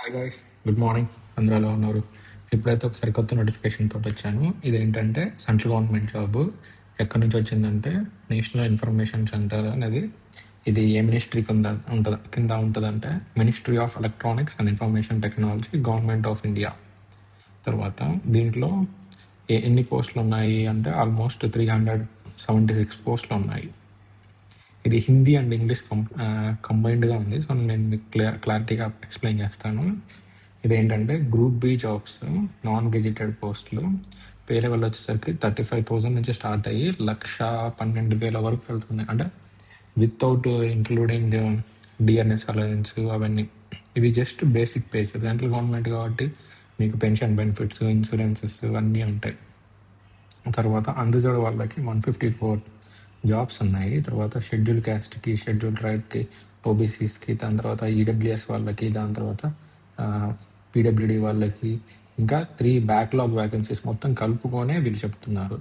Hi guys, good morning. అందరూ ఎలా ఉన్నారు? ఇప్పుడైతే ఒక సరికొత్త నోటిఫికేషన్ తోటి వచ్చాను. ఇదేంటంటే సెంట్రల్ గవర్నమెంట్ జాబ్. ఎక్కడి నుంచి వచ్చిందంటే నేషనల్ ఇన్ఫర్మేషన్ సెంటర్ అనేది. ఇది ఏ మినిస్ట్రీ కింద ఉంటుందంటే ministry of electronics and information technology, government of India. తర్వాత దీంట్లో ఎన్ని పోస్టులు ఉన్నాయి అంటే ఆల్మోస్ట్ 376 పోస్టులు ఉన్నాయి. ఇది హిందీ అండ్ ఇంగ్లీష్ కంబైన్డ్గా ఉంది. సో నేను మీకు క్లారిటీగా ఎక్స్ప్లెయిన్ చేస్తాను. ఇదేంటంటే group B jobs, non gazetted పోస్టులు. పే లెవెల్ వచ్చేసరికి 35,000 నుంచి స్టార్ట్ అయ్యి 1,12,000 వరకు వెళ్తున్నాయి. అంటే వితౌట్ ఇంక్లూడింగ్ డిఎన్ఎస్ అలవెన్స్ అవన్నీ. ఇవి just basic pays. Central government కాబట్టి మీకు పెన్షన్ బెనిఫిట్స్, ఇన్సూరెన్సెస్ అన్నీ ఉంటాయి. తర్వాత అన్రిజర్వ్డ్ వాళ్ళకి 154 జాబ్స్ ఉన్నాయి. తర్వాత షెడ్యూల్ క్యాస్ట్కి, షెడ్యూల్ ట్రైబ్కి, ఓబీసీస్కి, దాని తర్వాత ఈడబ్ల్యూఎస్ వాళ్ళకి, దాని తర్వాత పీడబ్ల్యూడి వాళ్ళకి, ఇంకా 3 బ్యాక్లాగ్ వ్యాకెన్సీస్ మొత్తం కలుపుకొనే వీళ్ళు చెప్తున్నారు.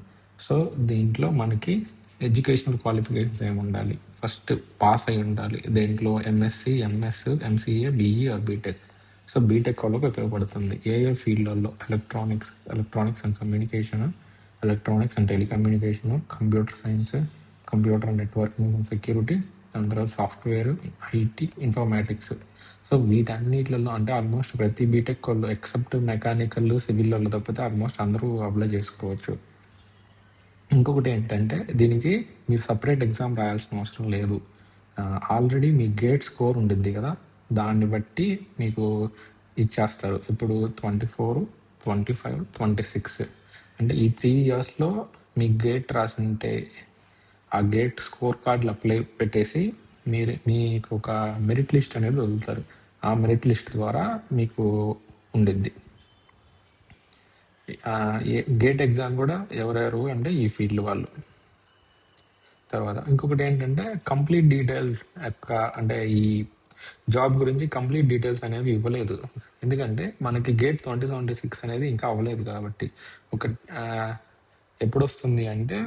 సో దీంట్లో మనకి ఎడ్యుకేషనల్ క్వాలిఫికేషన్స్ ఏమి ఉండాలి? ఫస్ట్ పాస్ అయి ఉండాలి. దేంట్లో MSc, MS, MCA, BE or BTech. So BTech వాళ్ళకి ఉపయోగపడుతుంది. ఏ ఫీల్డ్లలో? Electronics and communication, electronics and telecommunication, computer science, computer networking and security, దాని తర్వాత సాఫ్ట్వేర్, ఐటీ, ఇన్ఫర్మాటిక్స్. సో వీటన్నిటిలో అంటే ఆల్మోస్ట్ ప్రతి బీటెక్ వాళ్ళు ఎక్సెప్ట్ మెకానికల్, సివిల్ వాళ్ళు తప్పితే ఆల్మోస్ట్ అందరూ అప్లై చేసుకోవచ్చు. ఇంకొకటి ఏంటంటే దీనికి మీరు సపరేట్ ఎగ్జామ్ రాయాల్సిన అవసరం లేదు. ఆల్రెడీ మీ గేట్ స్కోర్ ఉండిద్ది కదా, దాన్ని బట్టి మీకు ఇచ్చేస్తారు. ఇప్పుడు 24, 25, 26 అంటే ఈ 3 ఇయర్స్లో మీ గేట్ రాసింటే ఆ గేట్ స్కోర్ కార్డులు అప్లై పెట్టేసి మీకు ఒక మెరిట్ లిస్ట్ అనేది వదులుతారు. ఆ మెరిట్ లిస్ట్ ద్వారా మీకు ఉండిద్ది. గేట్ ఎగ్జామ్ కూడా ఎవరెవరు అంటే ఈ ఫీల్డ్ వాళ్ళు. తర్వాత ఇంకొకటి ఏంటంటే కంప్లీట్ డీటెయిల్స్ అంటే ఈ జాబ్ గురించి కంప్లీట్ డీటెయిల్స్ అనేవి ఇవ్వలేదు. ఎందుకంటే మనకి గేట్ 2076 అనేది ఇంకా అవ్వలేదు కాబట్టి. ఒక ఎప్పుడు వస్తుంది అంటే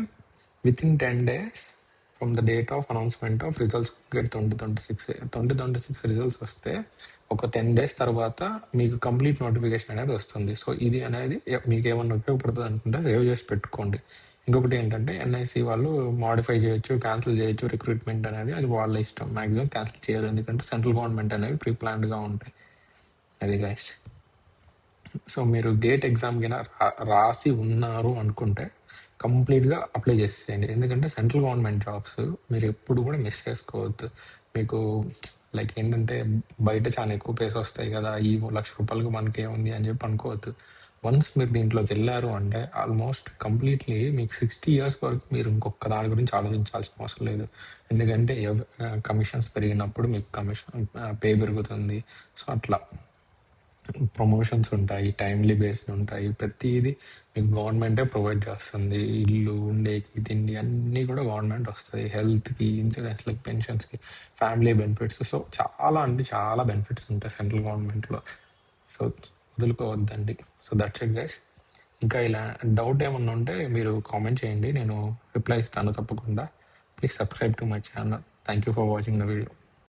within 10 days from the date of announcement of results gate 2026 results వస్తే ఒక 10 days తర్వాత మీకు కంప్లీట్ నోటిఫికేషన్ అనేది వస్తుంది. సో ఇది అనేది మీకు ఏమన్నా ఉపయోగపడుతుంది అనుకుంటే సేవ్ చేసి పెట్టుకోండి. ఇంకొకటి ఏంటంటే ఎన్ఐసి వాళ్ళు మాడిఫై చేయొచ్చు, క్యాన్సిల్ చేయొచ్చు రిక్రూట్మెంట్ అనేది. అది వాళ్ళ ఇష్టం. మ్యాక్సిమం క్యాన్సిల్ చేయరు, ఎందుకంటే సెంట్రల్ గవర్నమెంట్ అనేవి ప్రీ ప్లాన్డ్గా ఉంటాయి. అది గైస్. సో మీరు గేట్ ఎగ్జామ్ కింద రాసి ఉన్నారు అనుకుంటే కంప్లీట్గా అప్లై చేసేయండి. ఎందుకంటే సెంట్రల్ గవర్నమెంట్ జాబ్స్ మీరు ఎప్పుడు కూడా మిస్ చేసుకోవద్దు. మీకు లైక్ ఏంటంటే బయట చాలా ఎక్కువ పేస్ వస్తాయి కదా, ఈ ₹1,00,000 మనకి ఏముంది అని చెప్పి అనుకోవద్దు. వన్స్ మీరు దీంట్లోకి వెళ్ళారు అంటే ఆల్మోస్ట్ కంప్లీట్లీ మీకు 60 years వరకు మీరు ఇంకొక దాని గురించి ఆలోచించాల్సిన అవసరం లేదు. ఎందుకంటే కమిషన్స్ పెరిగినప్పుడు మీకు కమిషన్ పే పెరుగుతుంది. సో అట్లా ప్రమోషన్స్ ఉంటాయి, టైమ్లీ బేస్డ్ ఉంటాయి. ప్రతిదీ మీకు గవర్నమెంటే ప్రొవైడ్ చేస్తుంది. ఇల్లు, ఉండేకి, తిండి అన్నీ కూడా గవర్నమెంట్ వస్తుంది. హెల్త్కి, ఇన్సూరెన్స్లకి, పెన్షన్స్కి, ఫ్యామిలీ బెనిఫిట్స్. సో చాలా అంటే చాలా బెనిఫిట్స్ ఉంటాయి సెంట్రల్ గవర్నమెంట్లో. సో వదులుకోవద్దండి. So that's it guys. ఇంకా ఇలా డౌట్ ఏమన్నా ఉంటే మీరు కామెంట్ చేయండి, నేను రిప్లై ఇస్తాను తప్పకుండా. Please subscribe to my channel. Thank you for watching the video.